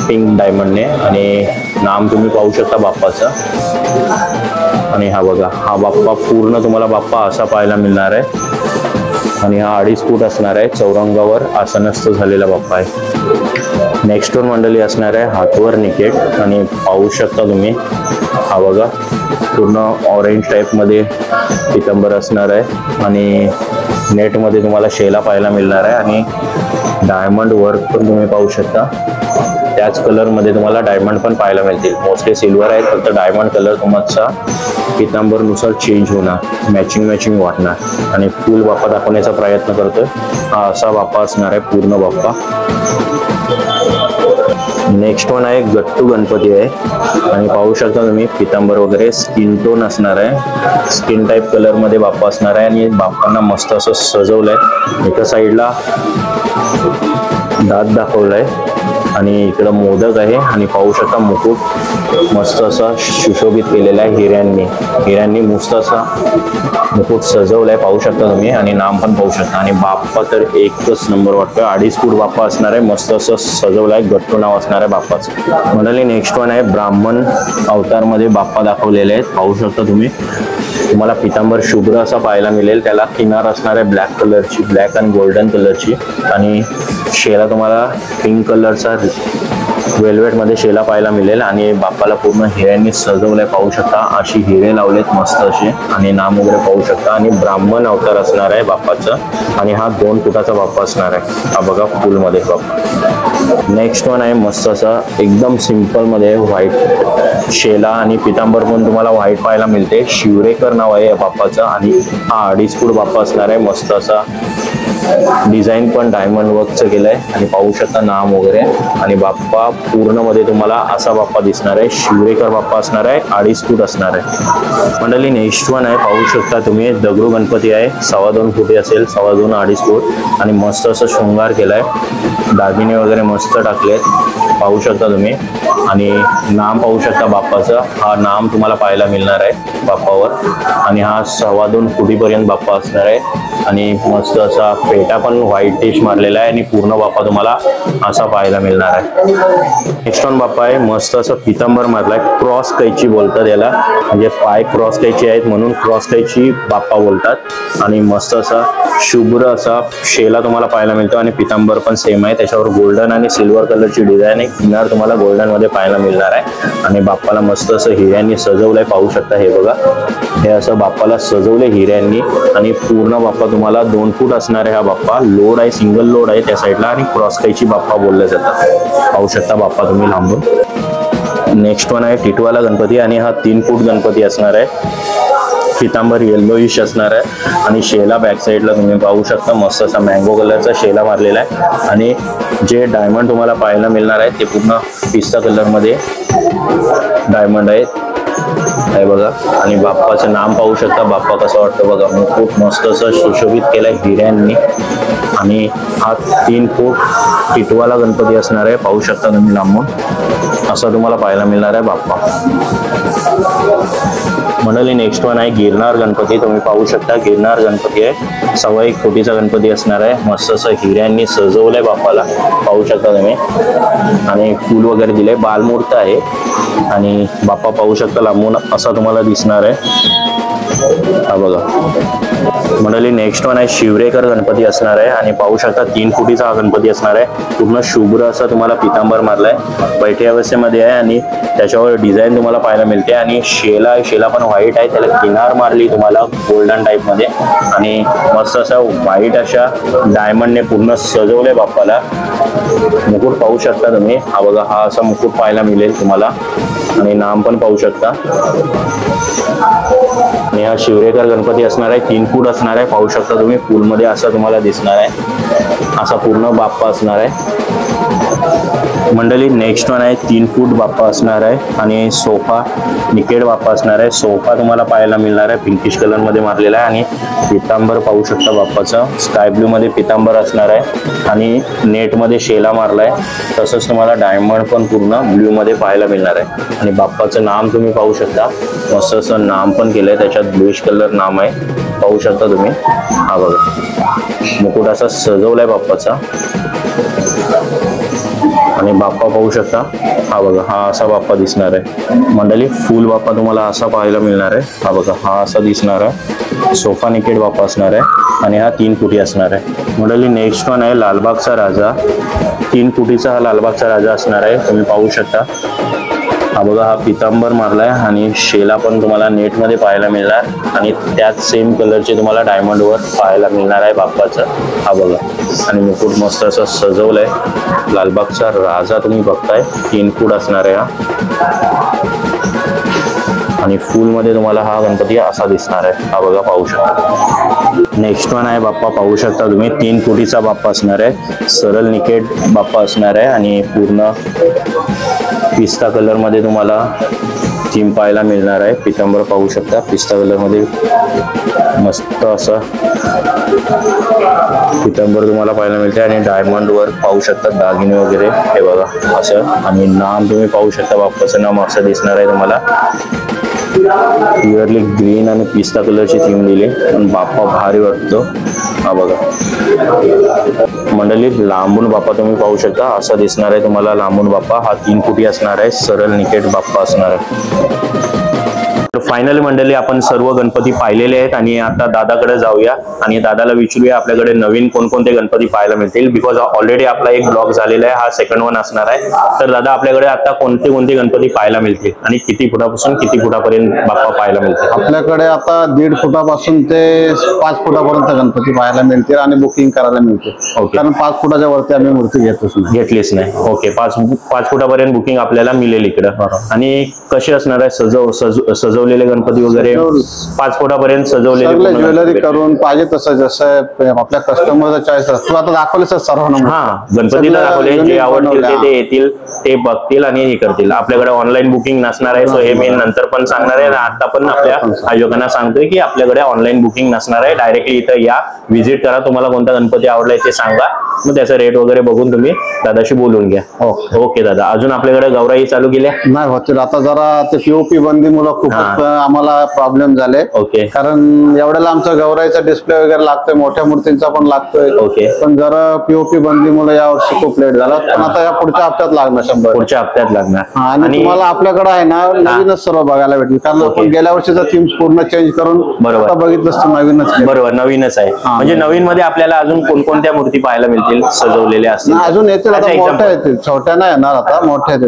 पिंक डायमंडने आणि नाम तुम्ही पाहू शकता बाप्पाचं. आणि हा बघा हा बाप्पा पूर्ण तुम्हाला बाप्पा असा पाहायला मिळणार आहे आणि हा 2.5 फूट असणार आहे, चौरंगावर आसनस्थ झालेला बाप्पा आहे. नेक्स्ट वन मंडळी असणार आहे हातवर निकेट आणि पाहू शकता तुम्ही, हा बघा पूर्ण ऑरेंज टाइप मध्ये पितांबर असणार आहे आणि नेट मध्ये तुम्हाला शेला पाहायला मिळणार आहे आणि डायमंड वर्क पण तुम्ही पाहू शकता. त्याच कलर मध्ये तुम्हाला डायमंड पण पाहायला मिळतील, मोस्टली सिल्वर आहे फक्त डायमंड कलर तुमचा पितांबर नुसार चेंज होणार, मॅचिंग वाटणार आणि फुल बाप्पा दाखवण्याचा प्रयत्न करतोय. हा असा बाप्पा असणार आहे पूर्ण बाप्पा. नेक्स्ट वन आहे गट्टू गणपती आहे आणि पाहू शकता तुम्ही पितांबर वगैरे स्किन टोन असणार आहे, स्किन टाइप कलर मध्ये बाप्पा असणार आहे आणि बाप्पांना मस्त असं सजवलंय. एका साईडला दात दाखवलाय आणि इकडं मोदक आहे आणि पाहू शकता मुकुट मस्त असा सुशोभित केलेला आहे हिऱ्यांनी मस्त असा मुकुट सजवलाय पाहू शकता तुम्ही आणि नाम पण पाहू शकता. आणि बाप्पा तर एकच नंबर वाटतोय. 2.5 फूट बाप्पा असणार आहे. मस्त असं सजवलाय. गट्टू नाव असणार आहे बाप्पाचं. मंडळी नेक्स्ट वन आहे ब्राह्मण अवतार मध्ये बाप्पा दाखवलेले आहेत पाहू शकता तुम्ही. तुम्हाला पितांबर शुभ्र असा पाहायला मिळेल. त्याला किनार असणार आहे ब्लॅक कलरची, ब्लॅक आणि गोल्डन कलरची आणि शेला तुम्हाला पिंक कलरचा वेल्वेट मध्ये शेला पाहायला मिळेल. आणि बाप्पाला पूर्ण हिऱ्यांनी सजवलंय पाहू शकता. अशी हिरे लावलेत मस्त असे आणि नाम वगैरे पाहू शकता. आणि ब्राह्मण अवतार असणार आहे बाप्पाचं आणि हा 2 फुटाचा बाप्पा असणार आहे. हा बघा फुल मध्ये बाप्पा. नेक्स्ट वन आहे मस्त असा एकदम सिंपल मध्ये व्हाईट शेला आणि पितांबर पण तुम्हाला व्हाईट पाहायला मिळते. शिवरेकर नाव आहे या बाप्पाचं आणि हा 2.5 फूट बाप्पा असणार आहे. मस्त असा डिझाईन पण डायमंड वर्कचं केलंय आणि पाहू शकता नाम वगैरे. आणि बाप्पा पूर्ण मध्ये तुम्हाला असा बाप्पा दिसणार आहे. शिवरेकर बाप्पा असणार आहे. 2.5 फूट असणार आहे. मंडळी नेक्स्ट वन आहे पाहू शकता तुम्ही दगडू गणपती आहे. 2.25 फुटी असेल, 2.25 2.5 फूट आणि मस्त असं शृंगार केलाय. दागिने वगैरे मस्त टाकलेत पाहू शकता तुम्ही. आणि नाम पाहू शकता बाप्पाचं. हा नाम तुम्हाला पाहायला मिळणार आहे बाप्पावर. आणि हा 2.25 फुटीपर्यंत बाप्पा असणार आहे. आणि मस्त असा पेटा पण व्हाईट टिश मारलेला आहे आणि पूर्ण बाप्पा तुम्हाला असा पाहायला मिळणार आहे. नेक्स्ट वन बाप्पा आहे मस्त असं पितांबर मारलाय. क्रॉस कैची बोलतात याला, म्हणजे पाय क्रॉस कैची आहेत म्हणून क्रॉस कैची बाप्पा बोलतात. आणि मस्त असा शुभ्र असा शेला तुम्हाला पाहायला मिळतो आणि पितांबर पण सेम आहे. त्याच्यावर गोल्डन आणि सिल्वर कलरची डिझाईन आहे. किनार तुम्हाला गोल्डन मध्ये पाहायला मिळणार आहे. आणि बाप्पाला मस्त असं हिऱ्यांनी सजवलंय पाहू शकता. हे बघा हे असं बाप्पाला सजवलंय हिऱ्यांनी आणि पूर्ण बाप्पा तुम्हाला 2 फूट असणार आहे. हा बाप्पा लोड आहे, सिंगल लोड आहे त्या साईडला आणि क्रॉस कैची बाप्पा बोलले जातात. पाहू शकता बाप्पा तुम्ही लांबून. नेक्स्ट वन आहे टिटवाला गणपती आणि हा 3 फूट गणपती असणार आहे. पितांबर येल्लोइश असणार आहे आणि शेला बॅक साईडला तुम्ही पाहू शकता. मस्त असा मँगो कलरचा शेला मारलेला आहे. आणि जे डायमंड तुम्हाला पाहायला मिळणार आहे ते पूर्ण पिस्ता कलर मध्ये डायमंड आहेत. आहे बघा. आणि बाप्पाचं नाम पाहू शकता. बाप्पा कसं वाटतं बघा. मुकुट मस्त असं सुशोभित केलाय हिऱ्यांनी. आणि हा 3 फूट टिटवाला गणपती असणार आहे पाहू शकता तुम्ही लांबून. असं तुम्हाला पाहायला मिळणार आहे बाप्पा. मंडळी नेक्स्ट वन आहे गिरनार गणपती. तुम्ही पाहू शकता गिरनार गणपती आहे. 1.25 फुटीचा गणपती असणार आहे. मस्त असं हिऱ्यांनी सजवलंय बाप्पाला पाहू शकता तुम्ही. आणि फूल वगैरे दिले. बालमूर्त आहे आणि बाप्पा पाहू शकता लांबून असा तुम्हाला दिसणार आहे. हा बघा मंडळी नेक्स्ट वन आहे शिवरेकर गणपती असणार आहे आणि पाहू शकता 3 फुटीचा हा गणपती असणार आहे. पूर्ण शुभ्र असं तुम्हाला पितांबर मारलाय. बैठी अवस्थेमध्ये आहे आणि त्याच्यावर डिझाईन तुम्हाला पाहायला मिळते. आणि शेला पण व्हाईट आहे. त्याला किनार मारली तुम्हाला गोल्डन टाईप मध्ये आणि मस्त असं व्हाईट अशा डायमंडने पूर्ण सजवलंय बाप्पाला. मुकुट पाहू शकता तुम्ही. हा बघा हा असा मुकुट पाहायला मिळेल तुम्हाला आणि नाम पण पाहू शकता. आणि हा शिवरेकर गणपती असणार आहे. 3 फूट असणार आहे पाहू शकता तुम्ही. फुल मध्ये असा तुम्हाला दिसणार आहे. असा पूर्ण बाप्पा असणार आहे. मंडळी नेक्स्ट वन आहे 3 फूट बाप्पा असणार आहे आणि सोफा निकेड बाप्पा असणार आहे. सोफा तुम्हाला पाहायला मिळणार आहे. पिंकिश कलर मध्ये मारलेला आहे आणि पितांबर पाहू शकता बाप्पाचा. स्काय ब्लू मध्ये पितांबर असणार आहे आणि नेट मध्ये शेला मारलाय. तसंच तुम्हाला डायमंड पण पूर्ण ब्ल्यू मध्ये पाहायला मिळणार आहे. आणि बाप्पाचं नाम तुम्ही पाहू शकता. मस्त असं नाम पण केलंय. त्याच्यात ब्लूइश कलर नाम आहे पाहू शकता तुम्ही. हा बघा मुकुट असा सजवलाय बाप्पाचा. आणि बाप्पा पाहू शकता. हा बघा हा असा बाप्पा दिसणार आहे. मंडळी फुल बाप्पा तुम्हाला असा पाहायला मिळणार आहे. हा बघा हा असा दिसणार आहे. सोफा निकेड बाप्पा असणार आहे आणि हा 3 फुटी असणार आहे. मंडळी नेक्स्ट वन आहे लालबागचा राजा. 3 फुटीचा हा लालबागचा राजा असणार आहे. तुम्ही पाहू शकता. हा बघा हा पितांबर मारलाय आणि शेला पण तुम्हाला नेट मध्ये पाहायला मिळणार आणि त्यात सेम कलरचे तुम्हाला डायमंड वर पाहायला मिळणार आहे बाप्पाचं. हा बघा आणि मुकुट मस्त असं सजवलंय. लालबागचा राजा तुम्ही बघताय. 3 फूट असणार आहे हा. आणि फुल मध्ये तुम्हाला हा गणपती असा दिसणार आहे. हा बघा पाहू शकता. नेक्स्ट वन आहे बाप्पा पाहू शकता तुम्ही. 3 फुटीचा बाप्पा असणार आहे. सरळ निकेट बाप्पा असणार आहे आणि पूर्ण पिस्ता कलर मध्ये तुम्हाला थीम पाहायला मिळणार आहे। पितांबर पाहू शकता, पिस्ता कलर मध्ये मस्त असं पितांबर तुम्हाला पाहायला मिळते आणि डायमंड वर्क पाहू शकता, दागिने वगैरे हे बघा असं। आणि नाम तुम्ही पाहू शकता, बाप्पाचं नाम असं दिसणार आहे तुम्हाला। क्लिअरली ग्रीन आणि पिस्ता कलरची थीम दिली आणि बाप्पा भारी वाटतो। हा बघा मंडळी, लांबून बाप्पा तुम्ही पाहू शकता, असा दिसणार आहे तुम्हाला लांबून बाप्पा। हा 3 फुटी असणार आहे, सरळ निकेट बाप्पा असणार आहे। फायनली मंडळी, आपण सर्व गणपती पाहिलेले आहेत आणि आता दादाकडे जाऊया आणि दादाला विचारूया आपल्याकडे नवीन कोणकोणते गणपती पाहायला मिळतील। बिकॉज ऑलरेडी आपला एक ब्लॉग झालेला आहे, हा सेकंड वन असणार आहे। तर दादा, आपल्याकडे आता कोणते कोणते गणपती पाहायला मिळतील आणि किती फुटापासून किती फुटापर्यंत बाप्पा पाहायला मिळतील? आपल्याकडे आता 1.5 फुटापासून ते 5 फुटापर्यंत गणपती पाहायला मिळतील आणि बुकिंग करायला मिळते। कारण 5 फुटाच्या वरती आम्ही मूर्ती घेतलीच नाही। ओके, 5 फुटापर्यंत बुकिंग आपल्याला मिळेल इकडं। आणि कसे असणार आहे सजवलेले गणपती वगैरे? 5 फुटापर्यंत सजवलेले ज्वेलरी करून पाहिजे तसं, जसं आपल्या कस्टमरचा चॉईस असतो। आता दाखवले सर सर्वांना, हा गणपतीला दाखवले, जे आवडतील ते येतील, ते बघतील आणि हे करतील। आपल्याकडे ऑनलाईन बुकिंग नसणार आहे, सो हे मी नंतर पण सांगणार आहे। आता पण आपल्या आयोजकांना सांगतोय की आपल्याकडे ऑनलाईन बुकिंग नसणार आहे, डायरेक्टली इथं या, व्हिजिट करा, तुम्हाला कोणता गणपती आवडलाय ते सांगा, मग त्याचा रेट वगैरे बघून तुम्ही दादाशी बोलून घ्या। ओके दादा, अजून आपल्याकडे गौराई चालू केल्या नाही होतील आता, जरा ते पीओपी बंदीमुळे खूप आम्हाला प्रॉब्लेम झाले। ओके, कारण एवढ्याला आमचा गौराईचा डिस्प्ले वगैरे लागतोय, मोठ्या मूर्तींचा पण लागतोय। ओके, पण जरा पीओपी बंदीमुळे यावर्षी खूप लेट झाला, पण आता या पुढच्या हप्त्यात लागणार, 100 पुढच्या हप्त्यात लागणार। आणि तुम्हाला आपल्याकडे आहे ना नवीनच सर्व बघायला भेटेल, कारण आपण गेल्या वर्षीचा थीम पूर्ण चेंज करून बरोबर बघितलं नवीनच। बरोबर, नवीनच आहे। म्हणजे नवीन मध्ये आपल्याला अजून कोणकोणत्या मूर्ती पाहायला मिळतील सजवलेल्या असतील? अजून येतील, आता मोठ्या येतील, छोट्या नाही येणार, आता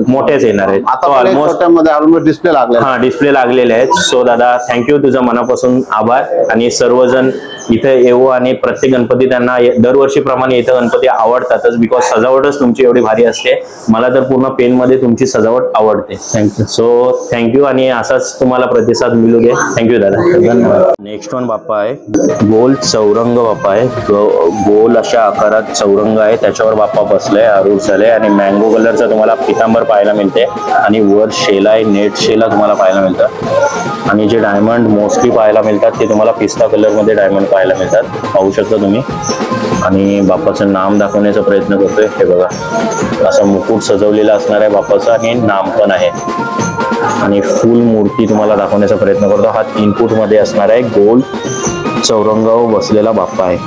मोठेच येणार आहेत। आता छोट्यामध्ये ऑलमोस्ट डिस्प्ले लागले, हा डिस्प्ले लागलेले आहेत। सो दादा, थँक्यू, तुझं मनापासून आभार। आणि सर्वजण इथे येऊ आणि प्रत्येक गणपती त्यांना दरवर्षीप्रमाणे इथं गणपती आवडतातच, बिकॉज सजावटच तुमची एवढी भारी असते। मला तर पूर्ण पेन मध्ये तुमची सजावट आवडते। थँक्यू, सो थँक्यू, आणि असाच तुम्हाला प्रतिसाद मिळू दे। थँक्यू दादा, धन्यवाद। नेक्स्ट वन बाप्पा आहे, गोल चौरंग बाप्पा आहे। गोल अशा आकारात चौरंग आहे, त्याच्यावर बाप्पा बसलाय, आरूढ झाले आणि मँगो कलरचा तुम्हाला पितांबर पाहायला मिळते आणि वर शेला आहे, नेट शेला तुम्हाला पाहायला मिळतं। आणि जे डायमंड मोस्टली पाहायला मिळतात ते तुम्हाला पिस्ता कलर मध्ये डायमंड पाहायला मिळतात, पाहू शकता तुम्ही। आणि बाप्पाचं नाम दाखवण्याचा प्रयत्न करतोय, हे बघा असं मुकुट सजवलेला असणार आहे बाप्पाचं आणि नाम पण आहे। आणि फुल मूर्ती तुम्हाला दाखवण्याचा प्रयत्न करतो। हा 3 फूट मध्ये असणार आहे, गोल चौरंगावर बसलेला बाप्पा आहे।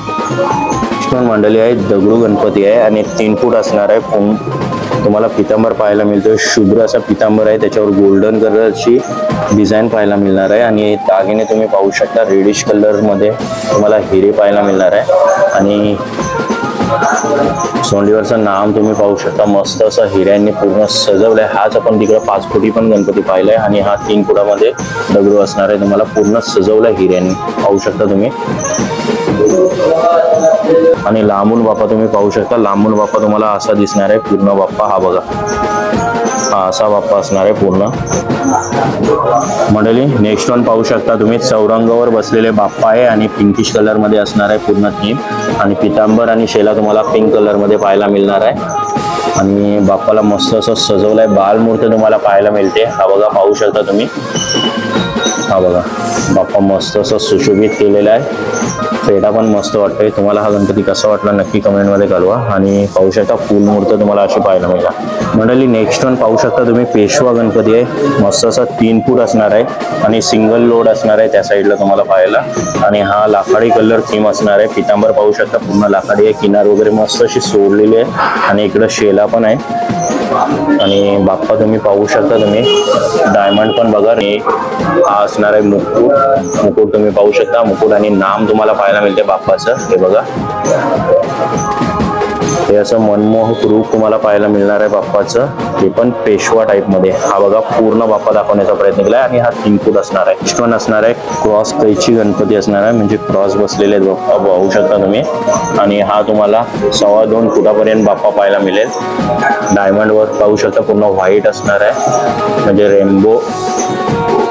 मंडळी आहे, दगडू गणपती आहे आणि 3 फूट असणार आहे। तुम्हाला पितांबर पाहायला मिळतोय, शुभ्र असा पितांबर आहे, त्याच्यावर गोल्डन कलरची डिझाईन पाहायला मिळणार आहे। आणि दागिने तुम्ही पाहू शकता, रेडिश कलर मध्ये तुम्हाला हिरे पाहायला मिळणार आहे। आणि सोंडीवरचं नाम तुम्ही पाहू शकता, मस्त असं हिऱ्यांनी पूर्ण सजवलंय। हाच आपण तिकडे 5 फुटी पण गणपती पाहिलाय आणि हा 3 फुटामध्ये दगडू असणार आहे, तुम्हाला पूर्ण सजवलंय हिऱ्यांनी, पाहू शकता तुम्ही। आणि लांबून बाप्पा तुम्ही पाहू शकता, लांबून बाप्पा तुम्हाला असा दिसणार आहे पूर्ण बाप्पा। हा बघा, हा असा बाप्पा असणार आहे पूर्ण। मंडळी, नेक्स्ट वन पाहू शकता तुम्ही, चौरंगावर बसलेले बाप्पा आहे आणि पिंकिश कलर मध्ये असणार आहे पूर्ण थीम। आणि पितांबर आणि शेला तुम्हाला पिंक कलर मध्ये पाहायला मिळणार आहे। आणि बाप्पाला मस्त असं सजवलंय, बालमूर्ती तुम्हाला पाहायला मिळते। हा बघा, पाहू शकता तुम्ही, हा बघा बाप्पा मस्त असं सुशोभित केलेला आहे, फेटा पण मस्त वाटतोय। तुम्हाला हा गणपती कसा वाटला नक्की कमेंट मध्ये कळवा। आणि पाहू शकता फुल मूर्ती तुम्हाला अशी पाहायला मिळेल। मंडळी, नेक्स्ट वन पाहू शकता तुम्ही, पेशवा गणपती आहे, मस्त असा 3 फूट असणार आहे आणि सिंगल लोड असणार आहे त्या साईडला तुम्हाला पाहायला। आणि हा लाकडी कलर थीम असणार आहे। पितांबर पाहू शकता, पूर्ण लाकडी आहे, किनार वगैरे मस्त अशी सोडलेली आहे आणि इकडं शेला पण आहे। आणि बाप्पा तुम्ही पाहू शकता, तुम्ही डायमंड पण बघा। आणि हा असणार आहे मुकुट, मुकुट तुम्ही पाहू शकता, मुकुट आणि नाम तुम्हाला पाहायला मिळते बाप्पाचं, हे बघा। हे असं मनमोहक रूप तुम्हाला पाहायला मिळणार आहे बाप्पाचं, ते पण पेशवा टाईप मध्ये। हा बघा, पूर्ण बाप्पा दाखवण्याचा प्रयत्न केलाय आणि हा 3 फूट असणार आहे। नेक्स्ट वन असणार आहे क्रॉस कैची गणपती असणार आहे, म्हणजे क्रॉस बसलेले बाप्पा पाहू शकता तुम्ही। आणि हा तुम्हाला 2.25 फुटापर्यंत बाप्पा पाहायला मिळेल। डायमंड वर्क पाहू शकता, पूर्ण व्हाईट असणार आहे, म्हणजे रेनबो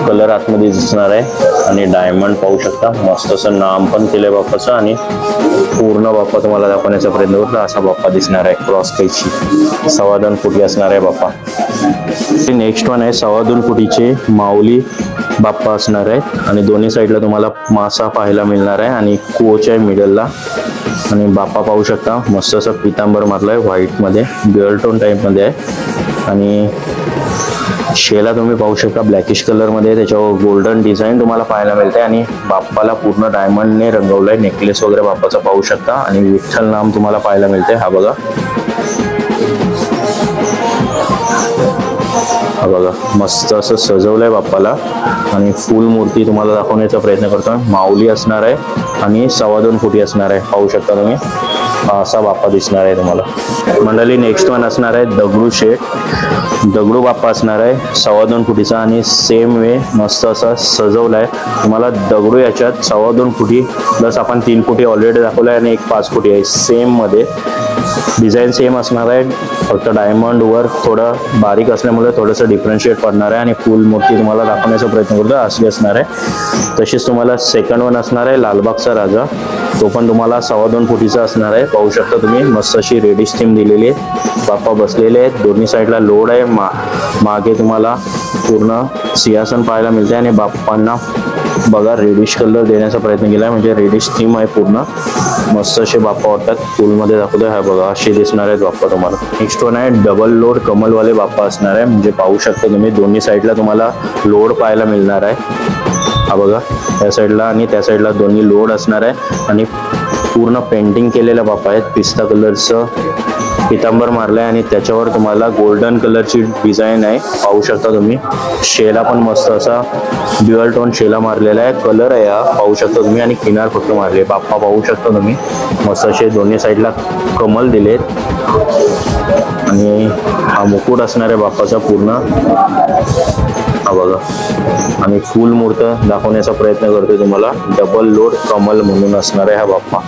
कलर आतमध्ये दिसणार आहे। आणि डायमंड पाहू शकता, मस्त असं नाम पण केलंय बाप्पाचं. आणि पूर्ण बाप्पा तुम्हाला दाखवण्याचा प्रयत्न करतो. असा बाप्पा दिसणार आहे, क्रॉस कैची 2.25 फुटी असणार आहे बाप्पा. नेक्स्ट वन आहे 2.25 फुटीचे माऊली बाप्पा असणार आहे. आणि दोन्ही साईडला तुम्हाला मासा पाहायला मिळणार आहे आणि कोच आहे मिडलला. आणि बाप्पा पाहू शकता, मस्त असं पितांबर मारलाय व्हाईटमध्ये, ड्युअल टोन टाईपमध्ये आहे. आणि शेला तुम्ही पाहू शकता ब्लॅकिश कलरमध्ये, त्याच्यावर गोल्डन डिझाईन तुम्हाला पाहायला मिळते. आणि बाप्पाला पूर्ण डायमंडने रंगवलंय, नेकलेस वगैरे बाप्पाचा पाहू शकता. आणि विठ्ठल नाम तुम्हाला पाहायला मिळते. हा बघा, हा बघा, मस्त असं सजवलंय बाप्पाला. आणि फुल मूर्ती तुम्हाला दाखवण्याचा प्रयत्न करतो. माऊली असणार आहे आणि 2.25 फुटी असणार आहे, पाहू शकता तुम्ही. असा बाप्पा दिसणार आहे तुम्हाला. मंडळी नेक्स्ट वन असणार आहे दगडू शेठ, दगडू बाप्पा असणार आहे 2.25 फुटीचा. आणि सेम वे मस्त असा सजवला आहे तुम्हाला. दगडू याच्यात 2.25 फुटी प्लस आपण 3 फुटी ऑलरेडी दाखवला आहे आणि एक 5 फुटी आहे. सेम मध्ये डिझाईन सेम असणार आहे, फक्त डायमंड वर थोडं बारीक असल्यामुळे थोडंसं डिफरन्शिएट पडणार आहे. आणि फुल मूर्ती तुम्हाला दाखवण्याचा प्रयत्न करतो, असली असणार आहे. तशीच तुम्हाला सेकंड वन असणार आहे लालबागचा राजा, तो पण तुम्हाला 2.25 फुटीचा असणार आहे. पाहू शकता तुम्ही, मस्त अशी रेडिश थीम दिलेली आहे. बाप्पा बसलेले आहेत, दोन्ही साईडला लोड आहे. मागे तुम्हाला पूर्ण सिंहासन पाहायला मिळते. आणि बाप्पांना बघा रेडिश कलर देण्याचा प्रयत्न केला आहे, म्हणजे रेडिश थीम आहे पूर्ण. मस्त असे बाप्पा वाटतात, फुलमध्ये दाखवतोय. हा बघा, असे दिसणार आहेत बाप्पा तुम्हाला. नेक्स्ट वन आहे डबल लोड कमलवाले बाप्पा असणार आहे. म्हणजे पाहू शकता तुम्ही, दोन्ही साईडला तुम्हाला लोड पाहायला मिळणार आहे. हा बघा, त्या साईडला आणि त्या साईडला दोन्ही लोड असणार आहे. आणि पूर्ण पेंटिंग केलेल्या बाप्पा आहेत. पिस्ता कलरचं पितांबर मारलंय आणि त्याच्यावर तुम्हाला गोल्डन कलरची डिझाईन आहे, पाहू शकता तुम्ही. शेला पण मस्त असा ड्युअल टोन शेला मारलेला आहे, कलर आहे हा, पाहू शकता तुम्ही. आणि किनार फक्त मारले. बाप्पा पाहू शकता तुम्ही, मस्त असे दोन्ही साईडला कमल दिलेत. आणि हा मुकुट असणार आहे बाप्पाचा पूर्ण, हा बघा. आणि फुल मूर्त दाखवण्याचा प्रयत्न करतोय तुम्हाला. डबल लोड कमल म्हणून असणार आहे हा बाप्पा.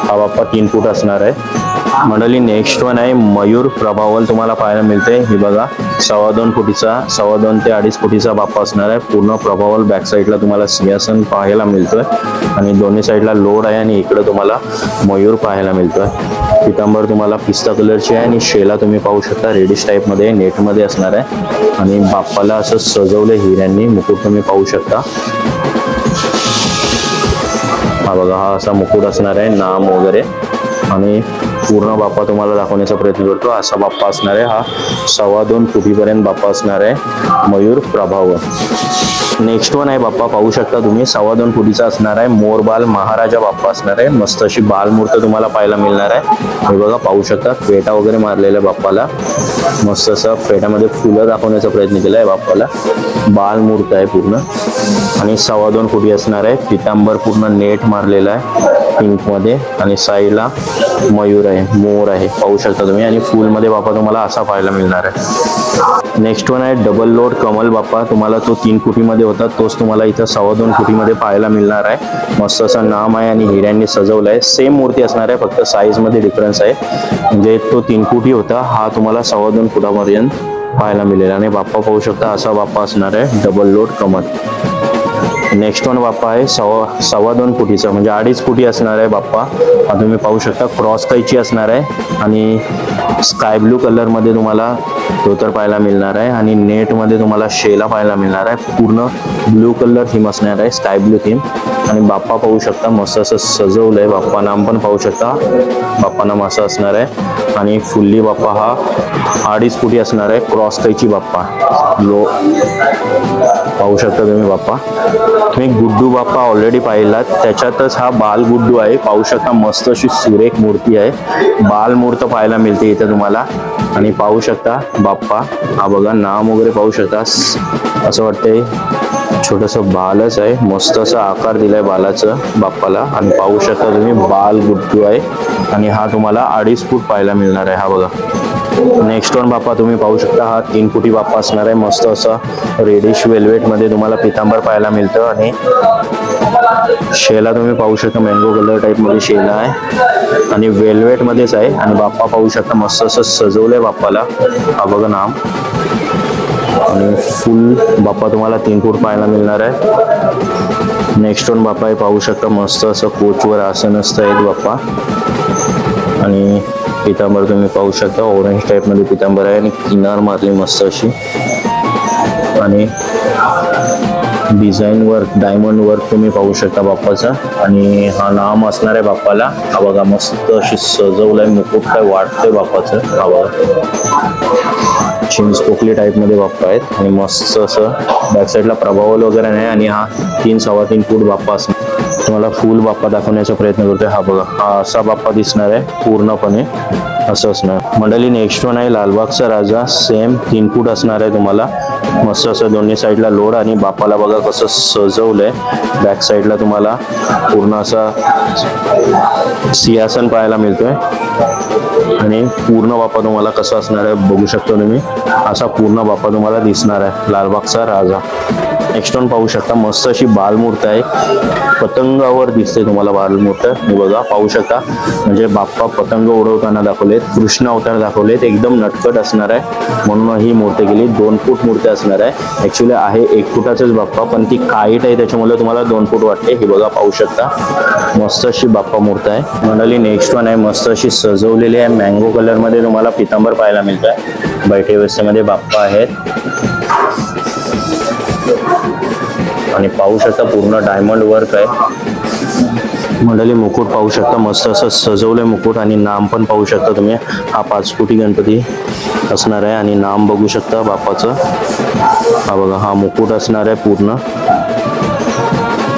हा बाप्पा 3 फूट असणार आहे. मंडळी नेक्स्ट वन आहे मयूर प्रभावल, तुम्हाला पाहायला मिळते. हे बघा, 2.25 फुटीचा, 2.25 ते 2.5 फुटीचा बाप्पा असणार आहे. पूर्ण प्रभावल बॅक साईडला तुम्हाला सिंहासन पाहायला मिळतोय. आणि दोन्ही साईडला लोड आहे. आणि इकडे तुम्हाला मयूर पाहायला मिळतोय. पितांबर तुम्हाला पिस्ता कलरची आहे. आणि शेला तुम्ही पाहू शकता रेडिश टाईप मध्ये नेटमध्ये असणार आहे. आणि बाप्पाला असं सजवलं हिऱ्यांनी, मुकुट तुम्ही पाहू शकता. हा बघा, हा असा मुकुट असणार आहे, नाम वगैरे. आणि पूर्ण बाप्पा तुम्हाला दाखवण्याचा प्रयत्न करतो. असा बाप्पा असणार आहे. हा 2.25 फुटीपर्यंत बाप्पा असणार आहे, मयूर प्रभाव. नेक्स्ट वन आहे बाप्पा, पाहू शकता तुम्ही 2.25 फुटीचा असणार आहे. मोरबाल महाराजा बाप्पा असणार आहे. मस्त अशी बालमूर्त तुम्हाला पाहायला मिळणार आहे. हे बघा, पाहू शकता फेटा वगैरे मारलेला बाप्पाला. मस्त असं फेट्यामध्ये फुलं दाखवण्याचा प्रयत्न केला आहे बाप्पाला. बालमूर्त आहे पूर्ण. आणि 2.25 फुटी असणार आहे. पितांबर पूर्ण नेट मारलेला आहे पिंक मध्ये. आणि साईडला मयूर आहे, मोर आहे, पाहू शकता तुम्ही. आणि फुलमध्ये बाप्पा तुम्हाला असा पाहायला मिळणार आहे. नेक्स्ट वन आहे डबल लोड कमल बाप्पा. तुम्हाला तो 3 फुटीमध्ये होता, तोच तुम्हाला इथं 2.25 फुटीमध्ये पाहायला मिळणार आहे. मस्त असं नाम आहे आणि हिऱ्यांनी सजवलं आहे. सेम मूर्ती असणार आहे, फक्त साईज मध्ये डिफरन्स आहे. म्हणजे तो 3 फुटी होता, हा तुम्हाला 2.25 फुटापर्यंत पाहायला मिळेल. आणि बाप्पा पाहू शकता, असा बाप्पा असणार आहे डबल लोड कमल. नेक्स्ट वन बाप्पा आहे 2.25 फुटीचा, म्हणजे 2.5 फुटी असणार आहे बाप्पा. हा तुम्ही पाहू शकता, क्रॉस कैची असणार आहे. आणि स्काय ब्लू कलर मध्ये तुम्हाला धोतर पाहायला मिळणार आहे. आणि नेट मध्ये तुम्हाला शेला पाहायला मिळणार आहे. पूर्ण ब्लू कलर थीम असणार आहे, स्काय ब्लू थीम. आणि बाप्पा पाहू शकता, मस्त असं सजवलंय. बाप्पा नाम पण पाहू शकता, बाप्पा नाम असं असणार आहे. आणि फुल्ली बाप्पा हा 2.5 फुटी असणार आहे, क्रॉस कैची बाप्पा. लो पाहू शकता तुम्ही बाप्पा. तुम्ही गुड्डू बाप्पा ऑलरेडी पाहिलात, त्याच्यातच हा बाल गुड्डू आहे. पाहू शकता, मस्त अशी सुरेख मूर्ती आहे. बालमूर्त पाहायला मिळते इथे तुम्हाला. आणि पाहू शकता बाप्पा, हा बघा नाम वगैरे पाहू शकता. असं वाटतंय छोटस बालच आहे, मस्त असा आकार दिलाय बालाचं बाप्पाला. आणि पाहू शकता तुम्ही, बाल गुड्डू आहे. आणि हा तुम्हाला 2.5 फूट पाहायला मिळणार आहे. हा बघा. नेक्स्ट वन बाप्पा तुम्ही पाहू शकता, हा 3 फुटी बाप्पा असणार आहे. मस्त असा रेडिश वेल्वेट मध्ये तुम्हाला पितांबर पाहायला मिळतं. आणि शेला तुम्ही पाहू शकता, मँगो कलर टाइप मध्ये शेला आहे. आणि वेल्वेट मध्येच आहे. आणि बाप्पा पाहू शकता, मस्त असं सजवलंय बाप्पाला. हा बघा नाम. आणि फुल बाप्पा तुम्हाला 3 फूट पाहायला मिळणार आहे. नेक्स्ट वन बाप्पा आहे, पाहू शकता मस्त असं कोचवर आसन असतं आहेत बाप्पा. आणि पितांबर तुम्ही पाहू शकता ऑरेंज टाईप मध्ये पितांबर आहे आणि किनार मारली मस्त अशी. आणि डिझाईन वर्क डायमंड वर्क तुम्ही पाहू शकता बाप्पाचा. आणि हा नाम असणार आहे बाप्पाला. हा बघा मस्त अशी सजवलाय, मुकुट काय वाटतंय बाप्पाचं. हा बघा चिंच पोकली टाईप मध्ये बाप्पा आहेत आणि मस्त असं बॅक साईडला प्रभावल वगैरे नाही. आणि हा 3-3.25 फूट बाप्पा असणार. तुम्हाला फुल बाप्पा दाखवण्याचा प्रयत्न करतोय. हा बघा हा असा बाप्पा दिसणार आहे पूर्णपणे असं असणार. मंडळी नेक्स्ट वन आहे लालबागचा राजा. सेम 3 फूट असणार आहे तुम्हाला. मस्त असं दोन्ही साईडला लोड आणि बाप्पाला बघा कसं सजवलंय. बॅक साईडला तुम्हाला पूर्ण असा सिंहासन पाहायला मिळतोय. आणि पूर्ण बाप्पा तुम्हाला कसं असणार आहे बघू शकता तुम्ही. असा पूर्ण बाप्पा तुम्हाला दिसणार आहे लालबागचा राजा. नेक्स्ट वन पाहू शकता मस्त अशी बालमूर्त आहे. पतंगावर दिसते तुम्हाला बालमूर्त. हे बघा पाहू शकता. म्हणजे बाप्पा पतंग उडवताना दाखवलेत, कृष्ण अवतार दाखवलेत. एकदम नटखट असणार आहे म्हणून ही मूर्ती केली. 2 फूट मूर्ती असणार आहे. ऍक्च्युली आहे 1 फुटाचाच बाप्पा पण ती काईट आहे त्याच्यामुळे तुम्हाला 2 फूट वाटते. हे बघा पाहू शकता मस्त अशी बाप्पा मूर्त आहे. मंडळी नेक्स्ट वन आहे मस्त अशी सजवलेली आहे. मँगो कलर मध्ये तुम्हाला पितांबर पाहायला मिळत आहे. बैठे व्यवस्थेमध्ये बाप्पा आहेत. आणि पाहू शकता पूर्ण डायमंड वर्क आहे. मंडळी मुकुट पाहू शकता मस्त असं सजवलंय मुकुट. आणि नाम पण पाहू शकता तुम्ही. हा 5 फुटी गणपती असणार आहे. आणि नाम बघू शकता बाप्पाचं. हा बघा हा मुकुट असणार आहे पूर्ण.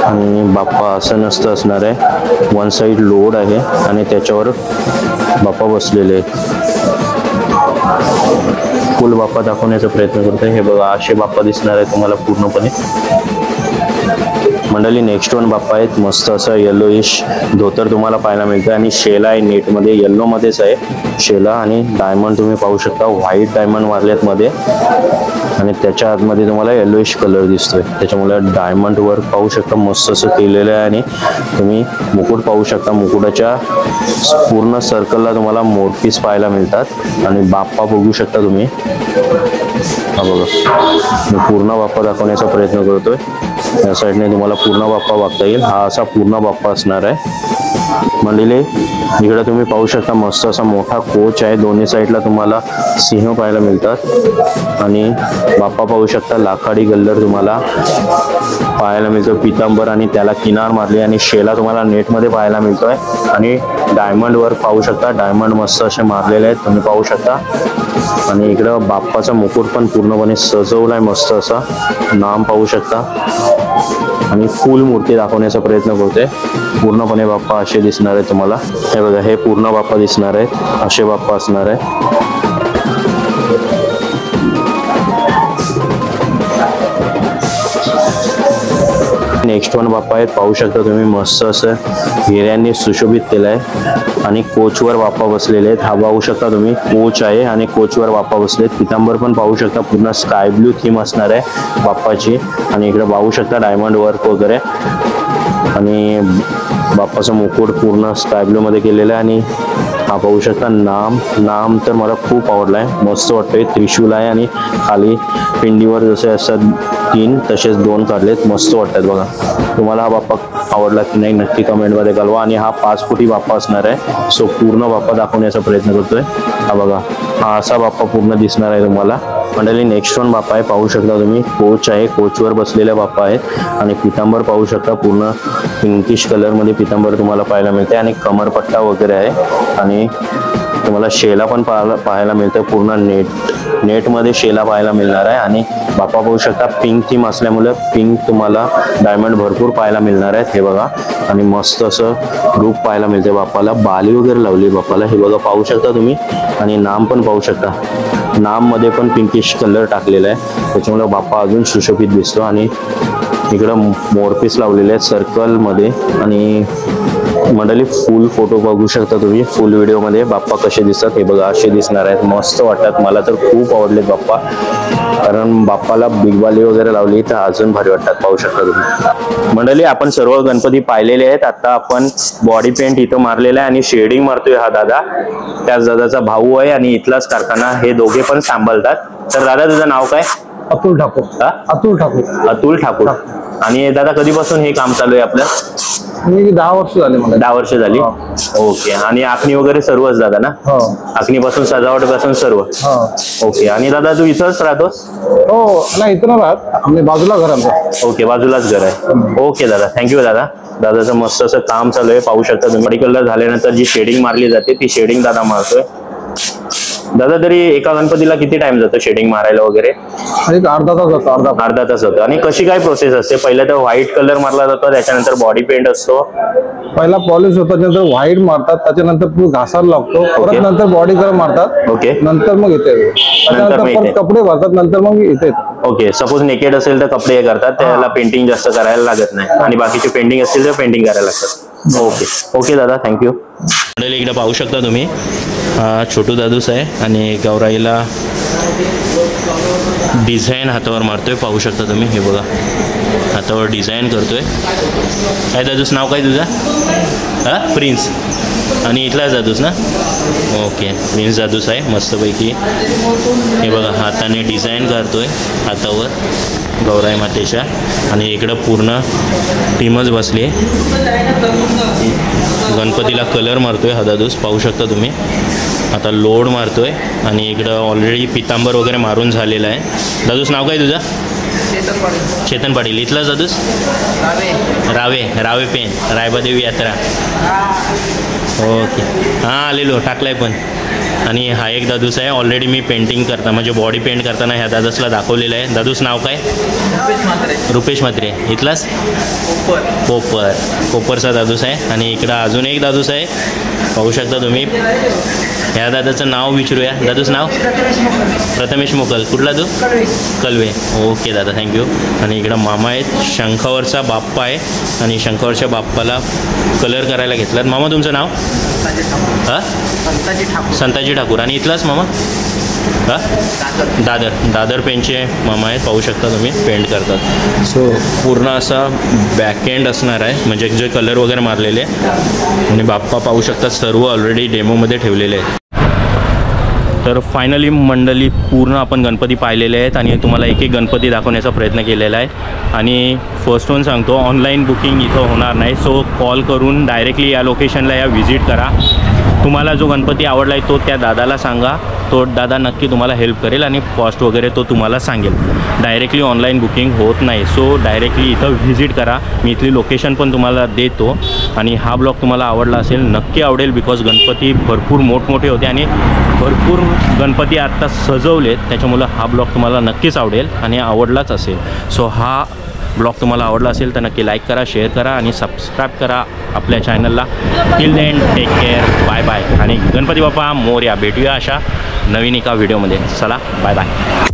आणि बाप्पा असं नसतं असणार आहे. 1 साइड लोड आहे आणि त्याच्यावर बाप्पा बसलेले आहेत. फुल बाप्पा दाखवण्याचा प्रयत्न करतोय. हे बघा असे बाप्पा दिसणार आहे तुम्हाला पूर्णपणे. मंडळी नेक्स्ट वन बाप्पा आहेत मस्त असं येलोइश धोतर तुम्हाला पाहायला मिळतं. आणि शेला आहे नेटमध्ये, येल्लो मध्येच आहे शेला. आणि डायमंड तुम्ही पाहू शकता व्हाईट डायमंड मारलेत मध्ये. आणि त्याच्या आतमध्ये तुम्हाला येलोइश कलर दिसतोय. त्याच्यामुळे डायमंड वर्क पाहू शकता मस्त असं केलेलं आहे. आणि तुम्ही मुकुट पाहू शकता. मुकुटाच्या पूर्ण सर्कलला तुम्हाला मोरपीस पाहायला मिळतात. आणि बाप्पा बघू शकता तुम्ही. हा बघा मी पूर्ण बाप्पा दाखवण्याचा प्रयत्न करतोय. या साईडने तुम्हाला पूर्ण बाप्पा बघता येईल. हा असा पूर्ण बाप्पा असणार आहे. मंडळी इकडे तुम्ही पाहू शकता मस्त असा मोठा कोच आहे. दोन्ही साईडला तुम्हाला सिंह पाहायला मिळतात. आणि बाप्पा पाहू शकता लाखाडी गल्लर तुम्हाला पाहायला मिळतो. पितांबर आणि त्याला किनार मारली. आणि शेला तुम्हाला नेटमध्ये पाहायला मिळतोय. आणि डायमंड वर्क पाहू शकता. डायमंड मस्त असे मारलेले आहेत तुम्ही पाहू शकता. आणि इकडं बाप्पाचा मुकुट पण पूर्णपणे सजवलाय मस्त असा. नाम पाहू शकता. आणि फुल मूर्ती दाखवण्याचा प्रयत्न करतोय. पूर्णपणे बाप्पा असे दिसणार आहे तुम्हाला. हे बघा हे पूर्ण बाप्पा दिसणार आहेत. असे बाप्पा असणार आहे. नेक्स्ट वन बाप्पा आहेत पाहू शकता तुम्ही मस्त असं हिऱ्यांनी सुशोभित केलंय. आणि कोचवर बाप्पा बसलेले आहेत. हा पाहू शकता तुम्ही कोच आहे आणि कोचवर बाप्पा बसलेत. पितांबर पण पाहू शकता पूर्ण स्काय ब्लू थीम असणार आहे बाप्पाची. आणि इकडे पाहू शकता डायमंड वर्क वगैरे. आणि बाप्पाचं मुकुट पूर्ण स्काय ब्लू मध्ये केलेलं आहे. आणि हा पाहू शकता नाम तर मला खूप आवडलाय. मस्त वाटतंय. त्रिशूल आहे आणि खाली पिंडीवर जसे असतात 3 तसेच 2 काढलेत. मस्त वाटतात बघा. तुम्हाला हा बाप्पा आवडला की नाही नक्की कमेंटमध्ये कळवा. आणि हा 5 फुटी बाप्पा असणार आहे. सो पूर्ण बाप्पा दाखवण्याचा प्रयत्न करतोय. हा बघा हा असा बाप्पा पूर्ण दिसणार आहे तुम्हाला. मंडळी नेक्स्ट वन बाप्पा आहे पाहू शकता तुम्ही. कोच आहे. कोचवर बसलेले बाप्पा आहेत. आणि पितांबर पाहू शकता पूर्ण पिंकिश कलर मध्ये पितांबर तुम्हाला पाहायला मिळते. आणि कमरपट्टा वगैरे आहे. आणि तुम्हाला शेला पण पाहायला मिळतं. पूर्ण नेटमध्ये शेला पाहायला मिळणार आहे. आणि बाप्पा पाहू शकता पिंक थीम असल्यामुळे पिंक तुम्हाला डायमंड भरपूर पाहायला मिळणार आहेत. हे बघा. आणि मस्त असं रूप पाहायला मिळते बाप्पाला. बाली वगैरे लावली बाप्पाला. हे बघा पाहू शकता तुम्ही. आणि नाम पण पाहू शकता. नाम मध्ये पण पिंकिश कलर टाकलेला आहे. त्याच्यामुळे बाप्पा अजून सुशोभित दिसतो. आणि इकडं मोरपीस लावलेले आहेत सर्कल मध्ये. आणि मंडळी फुल फोटो बघू शकता तुम्ही. फुल व्हिडिओ मध्ये बाप्पा कसे दिसतात हे बघा असे दिसणार आहेत. मस्त वाटतात. मला तर खूप आवडलेत बाप्पा. कारण बाप्पाला बिगबाली वगैरे लावली तर अजून भारी वाटतात. पाहू शकता तुम्ही. मंडळी आपण सर्व गणपती पाहिलेले आहेत. आता आपण बॉडी पेंट इथं मारलेला आहे आणि शेडिंग मारतोय हा दादा. त्याच दादाचा भाऊ आहे आणि इथलाच कारखाना हे दोघे पण सांभाळतात. तर दादा तुझं नाव काय? अतुल ठाकूर. अतुल ठाकूर. आणि दादा कधीपासून हे काम चालू आहे आपलं? मी 10 वर्ष झाले मला. 10 वर्ष झाली. ओके. आणि आखणी वगैरे सर्वच दादा ना? हो आखणीपासून सजावटपासून सर्व. हो ओके. आणि दादा तू इथंच राहतोस? हो नाही इथं ना राहत, आम्ही बाजूला घर आमचं. ओके, बाजूलाच घर आहे. ओके दादा, थँक्यू दादा. दादाचं मस्त असं काम चालू आहे, पाहू शकता तुम्ही. बॉडी कलर झाल्यानंतर जी शेडिंग मारली जाते ती शेडिंग दादा मारतोय. दादा तरी एका गणपतीला किती टाइम जातो शेडिंग मारायला वगैरे? एक अर्धा तास होतो. अर्धा तास होतो. आणि कशी काय प्रोसेस असते? पहिला तर व्हाईट कलर मारला जातो, त्याच्यानंतर बॉडी पेंट असतो. पहिला पॉलिश होतं, त्यानंतर व्हाईट मारतात, त्याच्यानंतर घासायला लागतो, परत नंतर बॉडी कलर मारतात. ओके. नंतर मग येते, त्याच्यानंतर परत कपडे भरतात, नंतर मग येते. ओके. सपोज नेकेड असेल तर कपडे करतात, त्याला पेंटिंग जास्त करायला लागत नाही, आणि बाकीचे पेंटिंग असतील तर पेंटिंग करायला लागतात. ओके. ओके दादा, थँक्यू. मंडळी इकडे पाहू शकता तुम्ही, छोटू दादूस आहे आणि गौराईला डिझाईन हातावर मारतोय. पाहू शकता तुम्ही, हे बघा हातावर डिझाईन करतोय. काय दादूस नाव काय तुझं? प्रिन्स. आणि इथलाच दादूस ना? ओके, प्रिन्स दादूस आहे मस्तपैकी. हे बघा हाताने डिझाईन करतोय हातावर गौराई मातेच्या. आणि इकडं पूर्ण टीमच बसली आहे. गणपतीला कलर मारतोय हा दादूस, पाहू शकता तुम्ही. आता लोड मारतोय आणि इकडं ऑलरेडी पितांबर वगैरे मारून झालेलं आहे. दादूस नाव काय तुझं? चेतन पाटील. इथलाच दादूस? रावे पेन, रायबादेवी यात्रा. ओके. हां आलेलो, टाकलाय पण. आणि हा एक दादूस आहे, ऑलरेडी मी पेंटिंग करता म्हणजे बॉडी पेंट करताना ह्या दादूसला दाखवलेलं आहे. दादूस नाव काय? रुपेश म्हात्रे. इथलाच? कोपरचा दादूस आहे. आणि इकडं अजून एक दादूस आहे, पाहू शकता तुम्ही. ह्या दादाचं नाव विचारूया. दादूस नाव? प्रथमेश मोकल. कुठला तू? कलवे. ओके दादा, थँक्यू. आणि इकडं मामा आहेत, शंखावरचा बाप्पा आहे आणि शंखावरच्या बाप्पाला कलर करायला घेतलात. मामा तुमचं नाव? संताजी ठाकूर. आणि इथलाच मामा? दादर पेनचे मामा आहेत, पाहू शकता तुम्ही, पेंट करतात. सो पूर्ण असा बॅकएंड असणार आहे, म्हणजे जे कलर वगैरे मारलेले. आणि बाप्पा पाहू शकता सर्व ऑलरेडी डेमोमध्ये ठेवलेले आहेत. तर फायनली मंडळी पूर्ण आपण गणपती पाहिलेले आहेत आणि तुम्हाला एक एक गणपती दाखवण्याचा प्रयत्न केलेला आहे. आणि फर्स्ट वन सांगतो, ऑनलाईन बुकिंग इथं होणार नाही. सो कॉल करून डायरेक्टली या लोकेशनला या व्हिजिट करा. तुम्हाला जो गणपती आवडला आहे तो त्या दादाला सांगा, तो दादा नक्की तुम्हाला हेल्प करेल आणि कॉस्ट वगैरे तो तुम्हाला सांगेल. डायरेक्टली ऑनलाईन बुकिंग होत नाही. सो डायरेक्टली इथं व्हिजिट करा. मी इथली लोकेशन पण तुम्हाला देतो. आणि हा ब्लॉग तुम्हाला आवडला असेल, नक्की आवडेल, बिकॉज गणपती भरपूर मोठमोठे होते आणि भरपूर गणपती आत्ता सजवलेत, त्याच्यामुळं हा ब्लॉग तुम्हाला नक्कीच आवडेल आणि आवडलाच असेल. सो हा ब्लॉग तुम्हाला आवडला असेल तर नक्की लाईक करा, शेअर करा आणि सबस्क्राईब करा आपल्या चॅनलला. Till then take care, bye bye. आणि गणपती बाप्पा मोरया. भेटूया अशा नवीन एका व्हिडिओमध्ये. चला, बाय बाय.